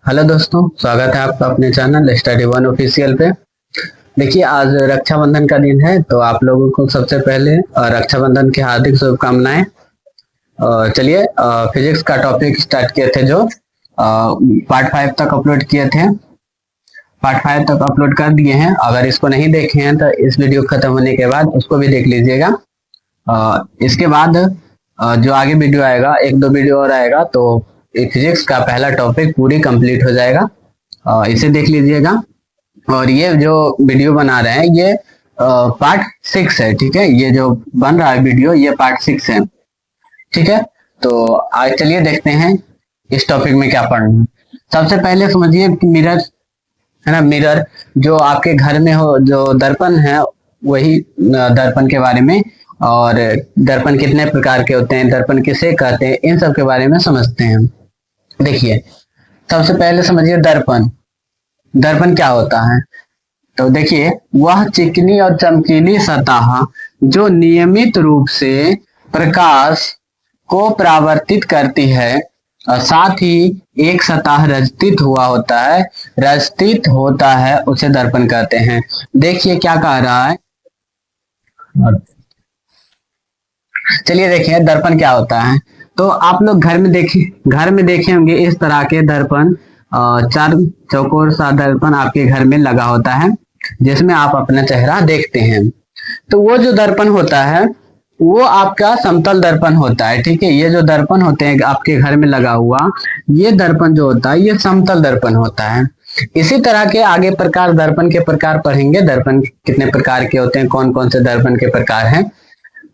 Hello दोस्तों, स्वागत है आपका अपने चैनल स्टडी वन ऑफिशियल पे। देखिए, आज रक्षाबंधन का दिन है, तो आप लोगों को सबसे पहले रक्षाबंधन की हार्दिक शुभकामनाएं। चलिए, फिजिक्स का टॉपिक स्टार्ट किए थे जो पार्ट 5 तक अपलोड किए थे। पार्ट 5 तक अपलोड कर दिए हैं। अगर इसको नहीं देखे हैं तो इस वीडियो खत्म होने के बाद उसको भी देख लीजिएगा। इसके बाद जो आगे वीडियो आएगा, एक दो वीडियो और आएगा, तो फिजिक्स का पहला टॉपिक पूरी कंप्लीट हो जाएगा। इसे देख लीजिएगा। और ये जो वीडियो बना रहे हैं ये पार्ट 6 है, ठीक है। ये जो बन रहा है वीडियो ये पार्ट 6 है, ठीक है। तो आज चलिए देखते हैं इस टॉपिक में क्या पढ़ना है। सबसे पहले समझिए मिरर है ना, मिरर जो आपके घर में हो, जो दर्पण है, वही दर्पण के बारे में, और दर्पण कितने प्रकार के होते हैं, दर्पण किसे कहते हैं, इन सब के बारे में समझते हैं। देखिए, सबसे पहले समझिए दर्पण। दर्पण क्या होता है? तो देखिए, वह चिकनी और चमकीली सतह जो नियमित रूप से प्रकाश को परावर्तित करती है और साथ ही एक सतह रचित हुआ होता है, रचित होता है, उसे दर्पण कहते हैं। देखिए क्या कह रहा है, चलिए देखिए दर्पण क्या होता है। तो आप लोग घर में देखे होंगे इस तरह के दर्पण, चार चौकोर सा दर्पण आपके घर में लगा होता है जिसमें आप अपना चेहरा देखते हैं। तो वो जो दर्पण होता है वो आपका समतल दर्पण होता है, ठीक है। ये जो दर्पण होते हैं आपके घर में लगा हुआ, ये दर्पण जो होता है ये समतल दर्पण होता है। इसी तरह के आगे प्रकार, दर्पण के प्रकार पढ़ेंगे। दर्पण कितने प्रकार के होते हैं, कौन कौन से दर्पण के प्रकार हैं।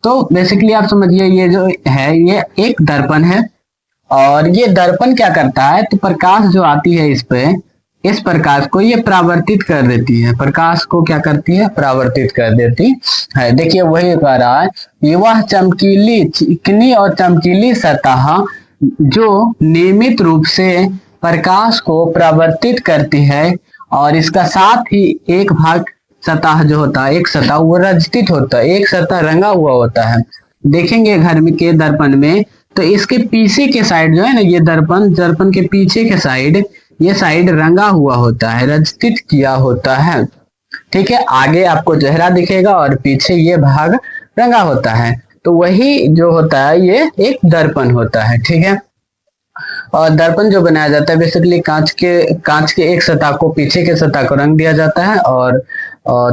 तो बेसिकली आप समझिए ये जो है ये एक दर्पण है, और ये दर्पण क्या करता है, तो प्रकाश जो आती है इस पे, इस प्रकाश को ये परावर्तित कर देती है। प्रकाश को क्या करती है, परावर्तित कर देती है। देखिए वही कह रहा है, ये वह चमकीली, चिकनी और चमकीली सतह जो नियमित रूप से प्रकाश को परावर्तित करती है और इसका साथ ही एक भाग सतह जो होता है, एक सतह वो रचित होता है, एक सतह रंगा हुआ होता है। देखेंगे घर में के दर्पण में, तो इसके पीछे के साइड जो है ना, ये दर्पण के पीछे के साइड, ये साइड रंगा हुआ होता है, रचित किया होता है, ठीक है। आगे आपको चेहरा दिखेगा और पीछे ये भाग रंगा होता है। तो वही जो होता है ये एक दर्पण होता है, ठीक है। और दर्पण जो बनाया जाता है बेसिकली कांच के एक सतह को, पीछे के सतह को रंग दिया जाता है, और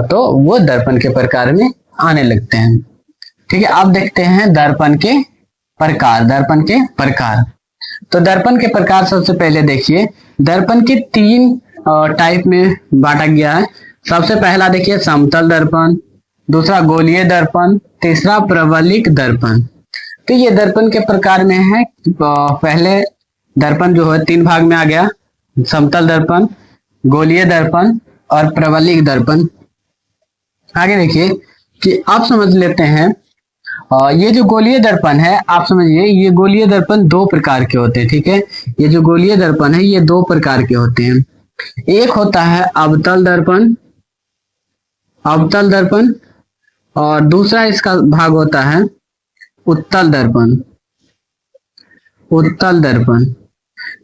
तो वो दर्पण के प्रकार में आने लगते हैं, ठीक है। आप देखते हैं दर्पण के प्रकार। दर्पण के प्रकार, तो दर्पण के प्रकार सबसे पहले देखिए, दर्पण के 3 टाइप में बांटा गया है। सबसे पहला देखिए समतल दर्पण, दूसरा गोलीय दर्पण, तीसरा प्रबलिक दर्पण। तो ये दर्पण के प्रकार में है। पहले दर्पण जो है 3 भाग में आ गया, समतल दर्पण, गोलीय दर्पण और प्रबलिक दर्पण। आगे देखिए कि आप समझ लेते हैं, ये जो गोलीय दर्पण है, आप समझिए ये गोलीय दर्पण 2 प्रकार के होते हैं, ठीक है। ये जो गोलीय दर्पण है ये 2 प्रकार के होते हैं। एक होता है अवतल दर्पण, अवतल दर्पण, और दूसरा इसका भाग होता है उत्तल दर्पण, उत्तल दर्पण,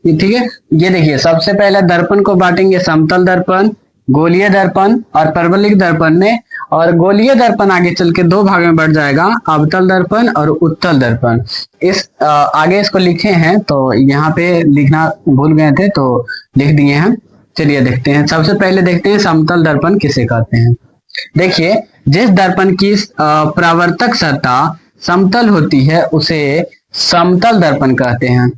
ठीक है। ये देखिए सबसे पहले दर्पण को बांटेंगे समतल दर्पण, गोलीय दर्पण और प्रबलिक दर्पण में। और गोलीय दर्पण आगे चल के 2 भाग में बढ़ जाएगा, अवतल दर्पण और उत्तल दर्पण। इस आगे इसको लिखे हैं, तो यहाँ पे लिखना भूल गए थे तो लिख दिए हैं। चलिए देखते हैं। सबसे पहले देखते हैं समतल दर्पण किसे कहते हैं। देखिए, जिस दर्पण की परावर्तक सतह समतल होती है उसे समतल दर्पण कहते हैं।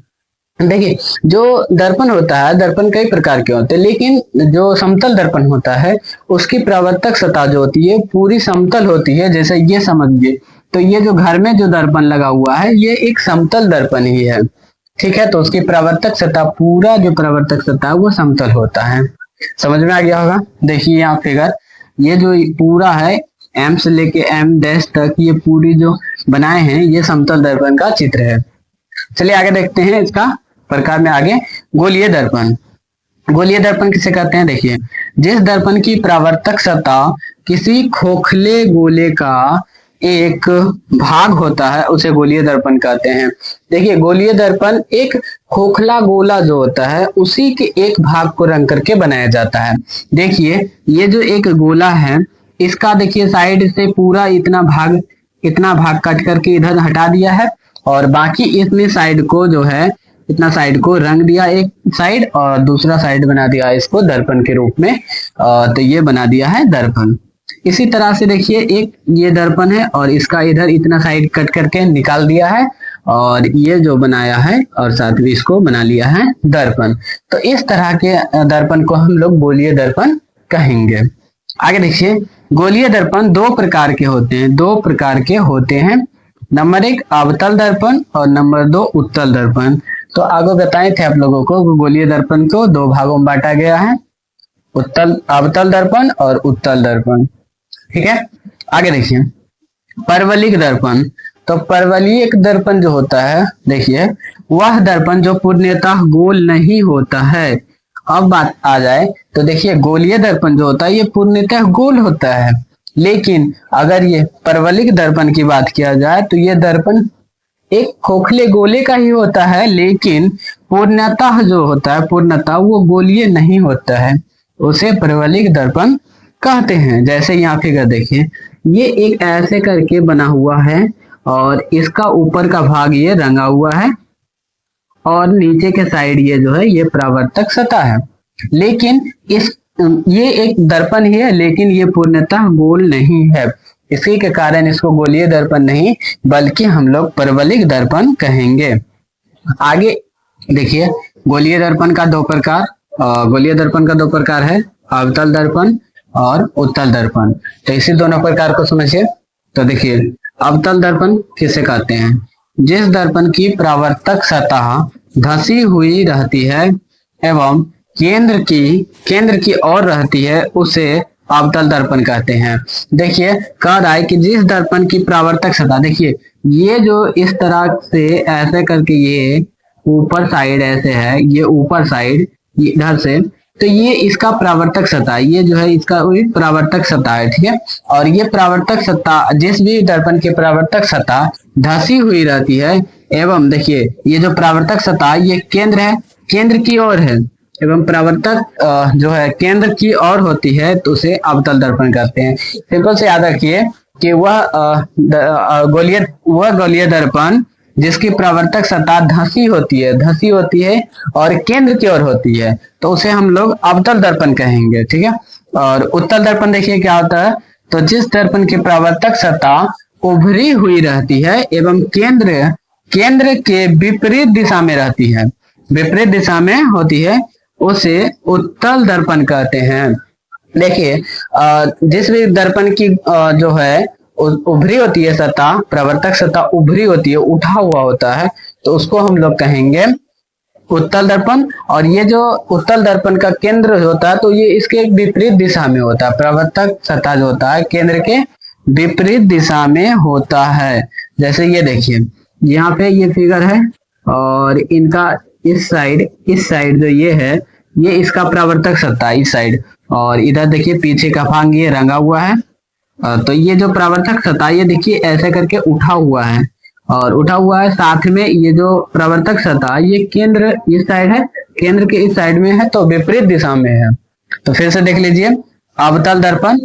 देखिए, जो दर्पण होता है, दर्पण कई प्रकार के होते हैं, लेकिन जो समतल दर्पण होता है उसकी परावर्तक सतह जो होती है पूरी समतल होती है। जैसे ये समझिए, तो ये जो घर में जो दर्पण लगा हुआ है ये एक समतल दर्पण ही है, ठीक है। तो उसकी परावर्तक सतह, पूरा जो परावर्तक सतह है वो समतल होता है। समझ में आ गया होगा। देखिए यहाँ फिगर, ये जो पूरा है एम से लेके एम डैश तक, ये पूरी जो बनाए हैं ये समतल दर्पण का चित्र है। चलिए आगे देखते हैं इसका प्रकार में। आगे गोलीय दर्पण, गोलीय दर्पण किसे कहते हैं। देखिए, जिस दर्पण की परावर्तक सतह किसी खोखले गोले का एक भाग होता है उसे गोलीय दर्पण कहते हैं। देखिए गोलीय दर्पण एक खोखला गोला जो होता है उसी के एक भाग को रंग करके बनाया जाता है। देखिए ये जो एक गोला है इसका देखिए साइड से पूरा इतना भाग कट करके इधर हटा दिया है और बाकी इसमें साइड को जो है इतना साइड को रंग दिया एक साइड और दूसरा साइड बना दिया इसको दर्पण के रूप में। तो ये बना दिया है दर्पण। इसी तरह से देखिए एक ये दर्पण है और इसका इधर इतना साइड कट करके निकाल दिया है और ये जो बनाया है और साथ में इसको बना लिया है दर्पण। तो इस तरह के दर्पण को हम लोग गोलीय दर्पण कहेंगे। आगे देखिए गोलीय दर्पण दो प्रकार के होते हैं। नंबर 1 अवतल दर्पण और नंबर 2 उत्तल दर्पण। तो आगे बताए थे आप लोगों को गोलीय दर्पण को दो भागों में बांटा गया है, अवतल दर्पण और उत्तल दर्पण। ठीक है, आगे देखिए परवलिक दर्पण। तो परवलयिक दर्पण जो होता है देखिए वह दर्पण जो पूर्णतः गोल नहीं होता है। अब बात आ जाए तो देखिए गोलीय दर्पण जो होता है ये पूर्णतः गोल होता है, लेकिन अगर ये परवलिक दर्पण की बात किया जाए तो ये दर्पण एक खोखले गोले का ही होता है, लेकिन पूर्णतः जो होता है पूर्णतः वो गोलीय नहीं होता है, उसे परवलिक दर्पण कहते हैं। जैसे यहाँ फिगर देखिए ये एक ऐसे करके बना हुआ है और इसका ऊपर का भाग ये रंगा हुआ है और नीचे के साइड ये जो है ये परावर्तक सतह है, लेकिन ये एक दर्पण ही है लेकिन ये पूर्णतः गोल नहीं है। इसी के कारण इसको गोलीय दर्पण नहीं बल्कि हम लोग परवलिक दर्पण कहेंगे। आगे देखिए गोलीय दर्पण का दो प्रकार है, अवतल दर्पण और उत्तल दर्पण। तो इसी दोनों प्रकार को समझिए। तो देखिए अवतल दर्पण किसे कहते हैं? जिस दर्पण की परावर्तक सतह धसी हुई रहती है एवं केंद्र की ओर रहती है उसे अवतल दर्पण कहते हैं। देखिए कह रहा है कि जिस दर्पण की परावर्तक सतह, देखिए ये जो इस तरह से ऐसे करके ये ऊपर साइड ऐसे है, ये ऊपर साइड इधर से, तो ये इसका परावर्तक सतह, ये जो है इसका परावर्तक सतह है। ठीक है, और ये परावर्तक सतह जिस भी दर्पण की परावर्तक सतह धसी हुई रहती है एवं देखिए ये जो परावर्तक सतह ये केंद्र की ओर है एवं परावर्तक जो है केंद्र की ओर होती है तो उसे अवतल दर्पण कहते हैं। सिंपल से याद रखिए कि वह गोलीय दर्पण जिसकी परावर्तक सतह धसी होती है और केंद्र की ओर होती है तो उसे हम लोग अवतल दर्पण कहेंगे। ठीक है, और उत्तल दर्पण देखिए क्या होता है, तो जिस दर्पण की परावर्तक सतह उभरी हुई रहती है एवं केंद्र के विपरीत दिशा में रहती है, विपरीत दिशा में होती है, उसे उत्तल दर्पण कहते हैं। देखिए जिस भी दर्पण की जो है उभरी होती है सतह, परावर्तक सतह उभरी होती है, उठा हुआ होता है, तो उसको हम लोग कहेंगे उत्तल दर्पण। और ये जो उत्तल दर्पण का केंद्र होता है तो ये इसके विपरीत दिशा में होता है, परावर्तक सतह जो होता है केंद्र के विपरीत दिशा में होता है। जैसे ये देखिए यहाँ पे ये फिगर है और इनका इस साइड जो ये है ये इसका परावर्तक सतह इस साइड, और इधर देखिए पीछे का भाग ये रंगा हुआ है। तो ये जो परावर्तक सतह ये देखिए ऐसे करके उठा हुआ है साथ में ये जो परावर्तक सतह ये केंद्र इस साइड है, केंद्र के इस साइड में है तो विपरीत दिशा में है। तो फिर से देख लीजिए अवतल दर्पण,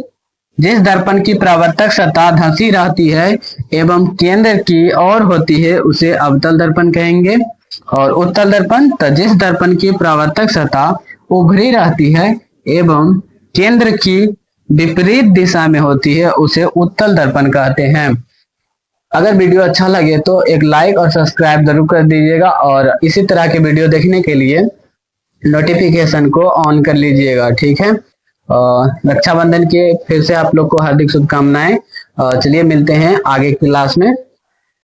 जिस दर्पण की परावर्तक सतह धंसी रहती है एवं केंद्र की ओर होती है उसे अवतल दर्पण कहेंगे। और उत्तल दर्पण, तो जिस दर्पण की परावर्तक सतह उभरी रहती है एवं केंद्र की विपरीत दिशा में होती है उसे उत्तल दर्पण कहते हैं। अगर वीडियो अच्छा लगे तो एक लाइक और सब्सक्राइब जरूर कर दीजिएगा और इसी तरह के वीडियो देखने के लिए नोटिफिकेशन को ऑन कर लीजिएगा। ठीक है, रक्षाबंधन के फिर से आप लोग को हार्दिक शुभकामनाएं। चलिए मिलते हैं आगे क्लास में।